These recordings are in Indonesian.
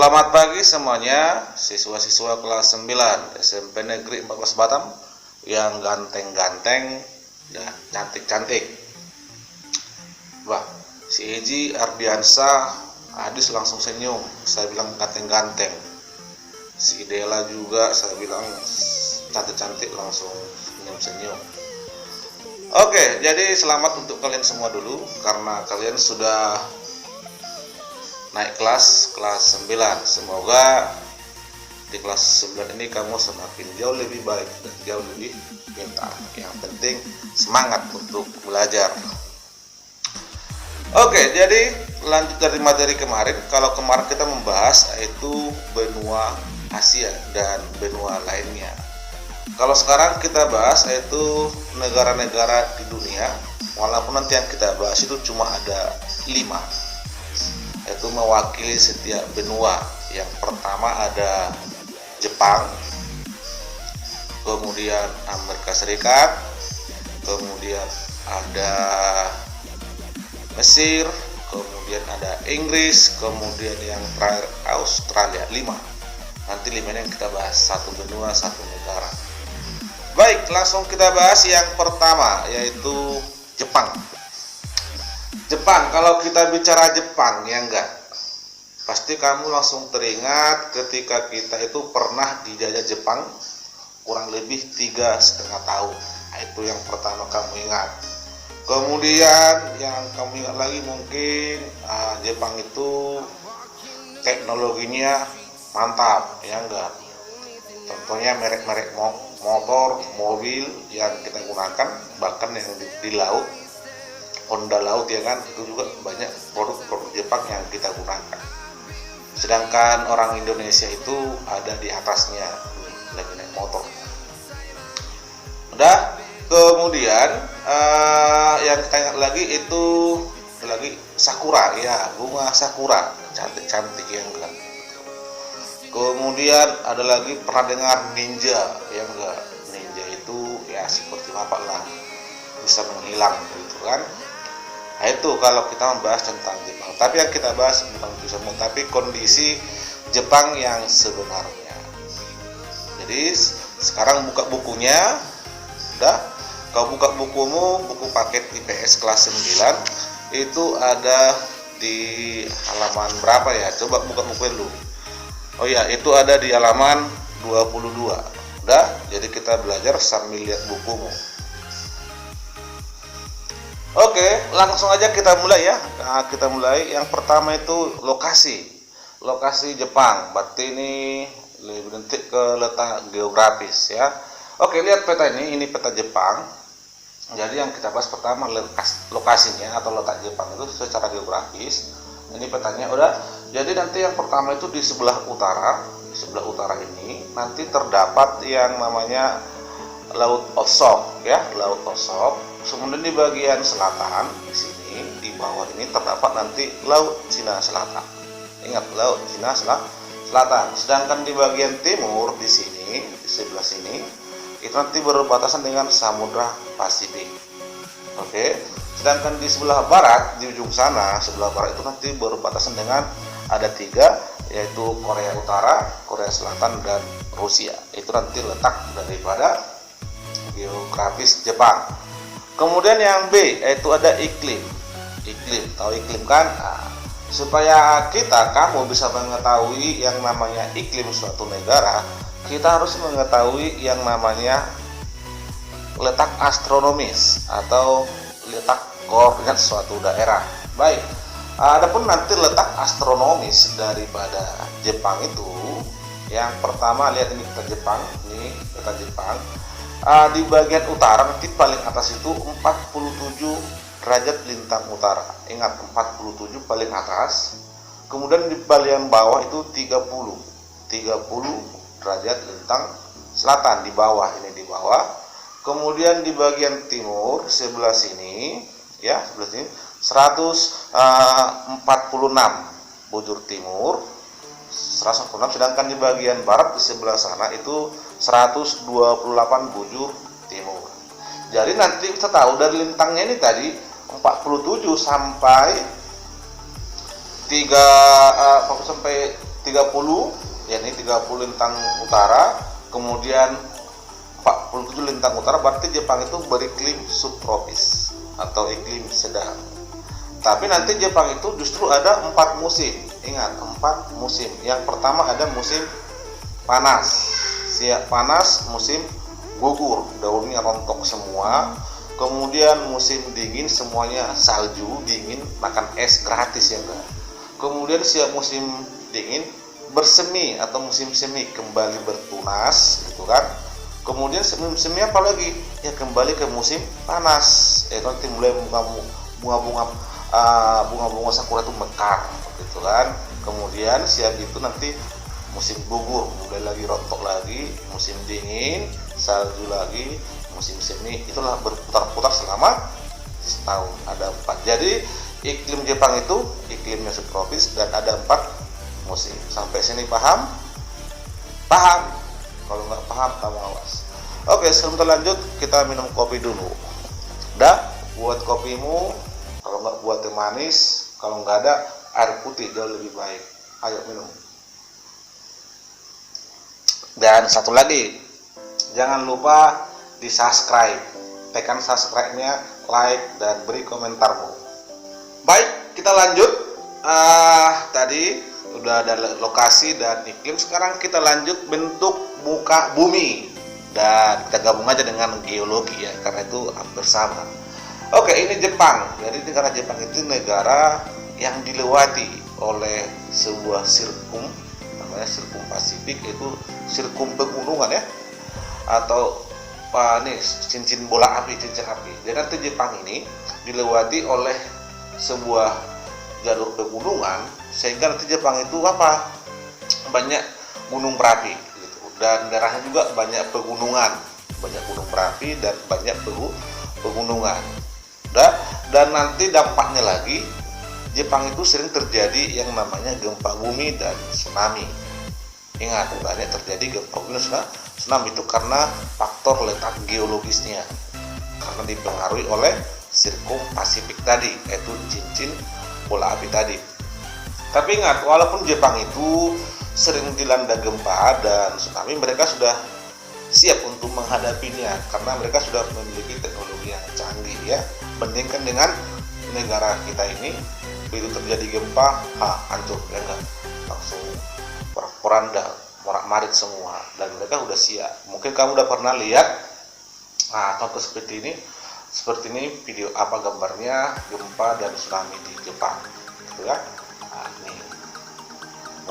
Selamat pagi semuanya, siswa-siswa kelas 9 SMP Negeri 14 Batam yang ganteng-ganteng, ya cantik-cantik. Wah, si Eji Ardiansa, Adis langsung senyum, saya bilang ganteng-ganteng. Si Dela juga saya bilang cantik-cantik, langsung senyum-senyum. Oke, jadi selamat untuk kalian semua dulu, karena kalian sudah naik kelas 9. Semoga di kelas 9 ini kamu semakin jauh lebih baik dan jauh lebih pintar. Yang penting semangat untuk belajar. Oke, jadi lanjut dari materi kemarin. Kalau kemarin kita membahas yaitu benua Asia dan benua lainnya. Kalau sekarang kita bahas yaitu negara-negara di dunia. Walaupun nanti yang kita bahas itu cuma ada 5, yaitu mewakili setiap benua. Yang pertama ada Jepang, kemudian Amerika Serikat, kemudian ada Mesir, kemudian ada Inggris, kemudian yang terakhir Australia. 5. Nanti 5 yang kita bahas, satu benua, satu negara. Baik, langsung kita bahas yang pertama, yaitu Jepang. Jepang, kalau kita bicara Jepang, ya enggak, pasti kamu langsung teringat ketika kita itu pernah dijajah Jepang kurang lebih 3,5 tahun. Nah, itu yang pertama kamu ingat. Kemudian yang kamu ingat lagi mungkin Jepang itu teknologinya mantap, ya enggak. Contohnya merek-merek motor, mobil yang kita gunakan, bahkan yang di laut, Honda laut, ya kan, itu juga banyak produk-produk Jepang yang kita gunakan. Sedangkan orang Indonesia itu ada di atasnya, lagi naik motor. Udah, kemudian yang kita ingat lagi itu lagi sakura, ya, bunga sakura, cantik-cantik, ya enggak. Kemudian ada lagi pernah dengar ninja, ya enggak. Ninja itu ya seperti apa lah, bisa menghilang gitu kan. Nah, itu kalau kita membahas tentang Jepang. Tapi yang kita bahas bukan itu semua, tapi kondisi Jepang yang sebenarnya. Jadi sekarang buka bukunya. Udah, kau buka bukumu, buku paket IPS kelas 9, itu ada di halaman berapa ya? Coba buka buku dulu. Oh ya, itu ada di halaman 22. Udah, jadi kita belajar sambil lihat bukumu. Oke, langsung aja kita mulai ya. Nah, kita mulai. Yang pertama itu lokasi Jepang. Berarti ini lebih nanti ke letak geografis ya. Oke, lihat peta ini peta Jepang. Jadi yang kita bahas pertama lokasinya atau letak Jepang itu secara geografis. Ini petanya udah. Jadi nanti yang pertama itu di sebelah utara. Di sebelah utara ini nanti terdapat yang namanya Laut Oshok ya, Laut Oshok. Kemudian di bagian selatan di sini di bawah ini terdapat nanti Laut Cina Selatan. Ingat, Laut Cina Selatan. Sedangkan di bagian timur di sini, di sebelah sini, itu nanti berbatasan dengan Samudra Pasifik. Oke. Sedangkan di sebelah barat, di ujung sana, sebelah barat itu nanti berbatasan dengan ada 3, yaitu Korea Utara, Korea Selatan, dan Rusia. Itu nanti letak daripada geografis Jepang. Kemudian yang B, yaitu ada iklim. Tahu iklim kan? Nah, supaya kamu bisa mengetahui yang namanya iklim suatu negara, kita harus mengetahui yang namanya letak astronomis atau letak koordinat suatu daerah. Baik, adapun nanti letak astronomis daripada Jepang itu, yang pertama lihat ini peta Jepang, di bagian utara nanti paling atas itu 47 derajat lintang utara. Ingat, 47 paling atas. Kemudian di bagian bawah itu 30 derajat lintang selatan di bawah, ini di bawah. Kemudian di bagian timur sebelah sini ya, sebelah sini 146 bujur timur, 146. Sedangkan di bagian barat di sebelah sana itu 128 bujur timur. Jadi nanti kita tahu dari lintangnya ini tadi 47 sampai 3 sampai 30, yakni 30 lintang utara, kemudian 47 lintang utara, berarti Jepang itu beriklim subtropis atau iklim sedang. Tapi nanti Jepang itu justru ada 4 musim. Ingat, 4 musim. Yang pertama ada musim panas. Siap panas, musim gugur, daunnya rontok semua. Kemudian musim dingin, semuanya salju, dingin, makan es gratis ya enggak. Kemudian siap musim dingin, bersemi atau musim semi, kembali bertunas gitu kan. Kemudian semi apa lagi? Ya kembali ke musim panas. Nanti mulai bunga-bunga sakura itu mekar gitu kan. Kemudian siap itu nanti musim gugur, mulai lagi rontok lagi, musim dingin, salju lagi, musim semi. Itulah berputar-putar selama setahun. Ada 4. Jadi iklim Jepang itu iklimnya subtropis dan ada 4 musim. Sampai sini paham? Paham? Kalau nggak paham, kamu awas. Oke, sebelum lanjut kita minum kopi dulu. Dah, buat kopimu. Kalau nggak buat teh manis, kalau nggak ada air putih jauh lebih baik. Ayo minum. Dan satu lagi, jangan lupa di subscribe. Tekan subscribe-nya, like dan beri komentarmu. Baik, kita lanjut. Tadi udah ada lokasi dan iklim, sekarang kita lanjut bentuk muka bumi dan kita gabung aja dengan geologi ya, karena itu hampir sama. Oke, ini Jepang. Jadi negara Jepang itu negara yang dilewati oleh sebuah sirkum, namanya sirkum Pasifik, itu sirkum pegunungan ya, atau nih cincin bola api, cincin api. Jadi nanti Jepang ini dilewati oleh sebuah jalur pegunungan, sehingga nanti Jepang itu banyak gunung berapi gitu. Dan daerahnya juga banyak pegunungan, banyak gunung berapi dan banyak pegunungan. Dan nanti dampaknya lagi, Jepang itu sering terjadi yang namanya gempa bumi dan tsunami. Ingat, banyak terjadi gempa bumi dan tsunami itu karena faktor letak geologisnya, karena dipengaruhi oleh sirkum Pasifik tadi, yaitu cincin bola api tadi. Tapi ingat, walaupun Jepang itu sering dilanda gempa dan tsunami, mereka sudah siap untuk menghadapinya karena mereka sudah memiliki teknologi yang canggih ya. Bandingkan dengan negara kita ini, begitu terjadi gempa, hancur ya enggak, langsung porak-poranda, morak-marit semua, dan mereka sudah siap. Mungkin kamu udah pernah lihat contoh seperti ini video gambarnya gempa dan tsunami di Jepang gitu ya. Nih.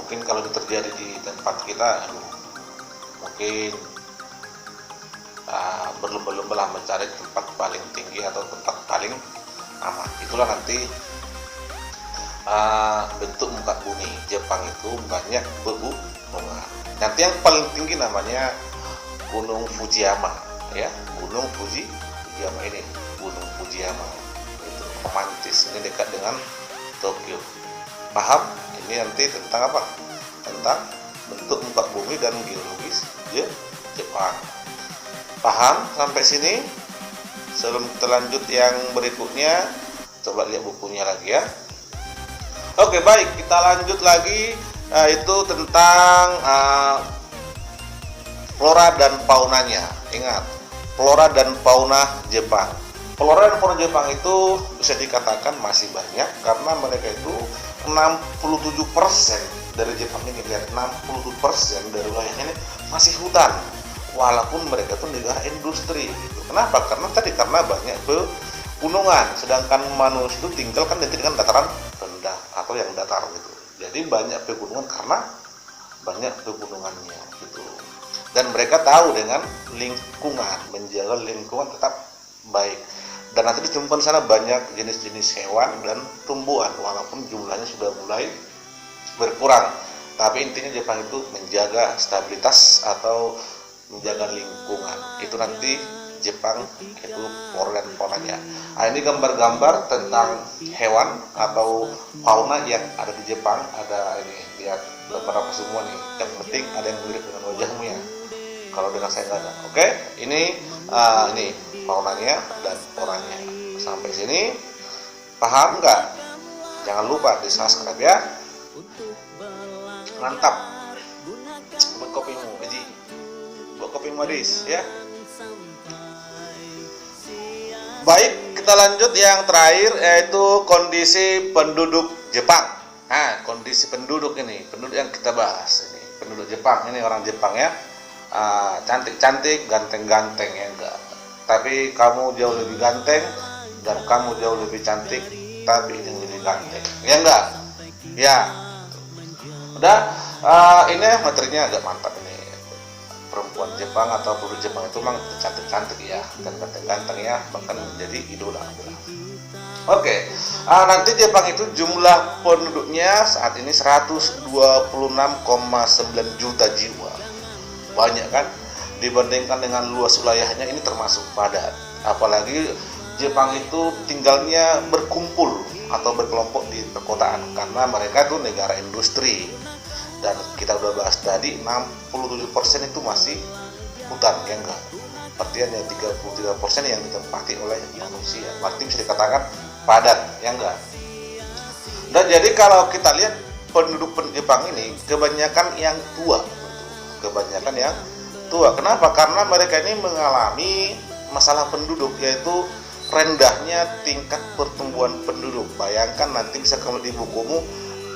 Mungkin kalau itu terjadi di tempat kita, mungkin berlomba-lomba lah mencari tempat paling tinggi atau tempat paling aman. Itulah nanti bentuk muka bumi Jepang itu banyak pegunungan. Nanti yang paling tinggi namanya Gunung Fujiyama ya, Gunung Fujiyama ini, Gunung Fujiyama itu romantis, ini dekat dengan Tokyo. Paham? Ini nanti tentang apa? Tentang bentuk muka bumi dan geologis Jepang. Paham sampai sini? Sebelum kita lanjut yang berikutnya, coba lihat bukunya lagi ya. Oke, baik, kita lanjut lagi, itu tentang flora dan faunanya. Ingat, flora dan fauna Jepang. Flora dan fauna Jepang itu bisa dikatakan masih banyak karena mereka itu 67% dari Jepang ini, lihat, 67% dari wilayahnya ini masih hutan. Walaupun mereka itu negara industri gitu. Kenapa? Karena banyak pegunungan, sedangkan manusia itu tinggal kan dengan dataran rendah atau yang datar gitu. Jadi banyak pegunungan karena banyak pegunungannya gitu. Dan mereka tahu dengan lingkungan, menjaga lingkungan tetap baik. Dan nanti ditemukan di sana banyak jenis-jenis hewan dan tumbuhan, walaupun jumlahnya sudah mulai berkurang. Tapi intinya Jepang itu menjaga stabilitas atau menjaga lingkungan. Itu nanti Jepang itu flora dan faunanya. Ini gambar-gambar tentang hewan atau fauna yang ada di Jepang. Ada ini, lihat beberapa semua nih. Yang penting ada yang mirip dengan wajahmu ya. Kalau dengan saya nggak ada. Oke, ini faunanya dan floranya. Sampai sini paham nggak? Jangan lupa di subscribe ya. Mantap. Buat kopimu, Eji. Buat kopi Maris ya. Baik, kita lanjut yang terakhir yaitu kondisi penduduk Jepang. Nah, kondisi penduduk yang kita bahas ini, penduduk Jepang ini orang Jepang ya. Cantik-cantik, ganteng-ganteng ya enggak. Tapi kamu jauh lebih ganteng dan kamu jauh lebih cantik, tapi ini lebih ganteng. Ya enggak? Ya. Udah, ini materinya agak mantap ini. Perempuan Jepang atau penduduk Jepang itu memang cantik-cantik ya dan ganteng-ganteng ya, bahkan menjadi idola. Oke, nanti Jepang itu jumlah penduduknya saat ini 126,9 juta jiwa. Banyak kan? Dibandingkan dengan luas wilayahnya ini termasuk padat. Apalagi Jepang itu tinggalnya berkumpul atau berkelompok di perkotaan karena mereka itu negara industri. Dan kita udah bahas tadi 67% itu masih hutan ya enggak. Artinya 33% yang ditempati oleh manusia. Berarti bisa dikatakan padat ya enggak. Dan jadi kalau kita lihat penduduk Jepang ini kebanyakan yang tua. Kebanyakan yang tua. Kenapa? Karena mereka ini mengalami masalah penduduk, yaitu rendahnya tingkat pertumbuhan penduduk. Bayangkan nanti bisa kalau di bukumu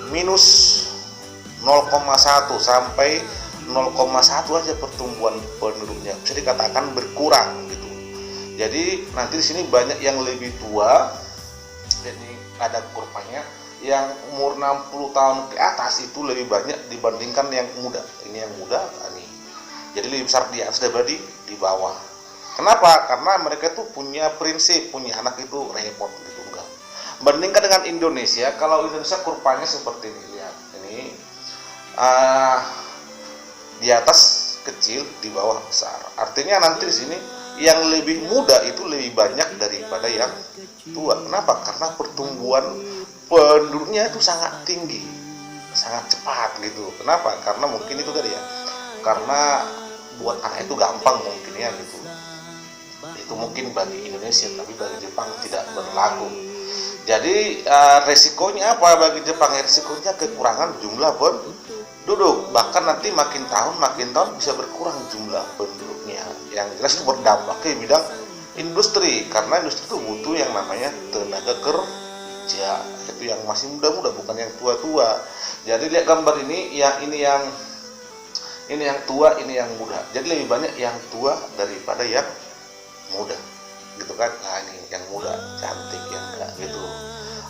minus 0,1 sampai 0,1 aja pertumbuhan penduduknya, bisa dikatakan berkurang gitu. Jadi nanti di sini banyak yang lebih tua. Jadi ada kurvanya yang umur 60 tahun ke atas itu lebih banyak dibandingkan yang muda. Ini yang muda ini. Jadi lebih besar di atas daripada di bawah. Kenapa? Karena mereka tuh punya prinsip, punya anak itu repot gitu enggak. Bandingkan dengan Indonesia, kalau Indonesia kurvanya seperti ini, lihat. Ini di atas kecil, di bawah besar. Artinya nanti di sini yang lebih muda itu lebih banyak daripada yang tua. Kenapa? Karena pertumbuhan penduduknya itu sangat tinggi, sangat cepat gitu. Kenapa? Karena mungkin itu tadi ya. Karena buat anak itu gampang mungkin ya gitu. Itu mungkin bagi Indonesia, tapi bagi Jepang tidak berlaku. Jadi resikonya apa bagi Jepang? Resikonya kekurangan jumlah penduduk. Bahkan nanti makin tahun bisa berkurang jumlah penduduknya. Yang jelas itu berdampak ke bidang industri, karena industri itu butuh yang namanya tenaga kerja. Itu yang masih muda-muda, bukan yang tua-tua. Jadi lihat gambar ini yang tua, ini yang muda. Jadi lebih banyak yang tua daripada yang muda, gitu kan? Nah ini yang muda cantik yang enggak gitu.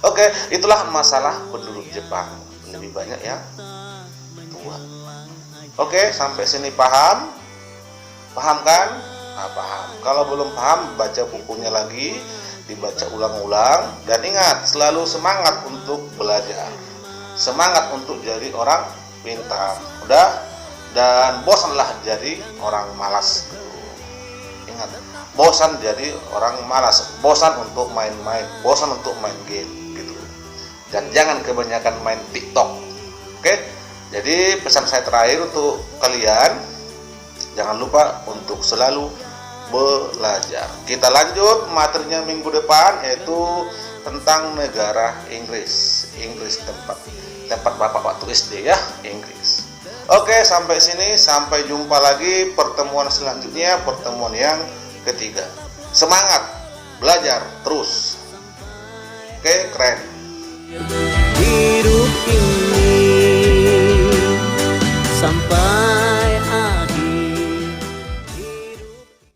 Oke, itulah masalah penduduk Jepang, lebih banyak yang tua. Oke, sampai sini paham? Paham kan? Nah, paham. Kalau belum paham, baca bukunya lagi, dibaca ulang-ulang, dan ingat selalu semangat untuk belajar, semangat untuk jadi orang pintar. Udah, dan bosanlah jadi orang malas. Ingat, bosan jadi orang malas, bosan untuk main-main, bosan untuk main game gitu. Dan jangan kebanyakan main TikTok. Oke? Jadi pesan saya terakhir untuk kalian, jangan lupa untuk selalu belajar. Kita lanjut materinya minggu depan, yaitu tentang negara Inggris. Tempat Bapak waktu SD ya, Inggris. Oke, sampai sini, sampai jumpa lagi pertemuan selanjutnya, pertemuan yang ketiga. Semangat belajar terus. Oke, keren. Hidup ini sampai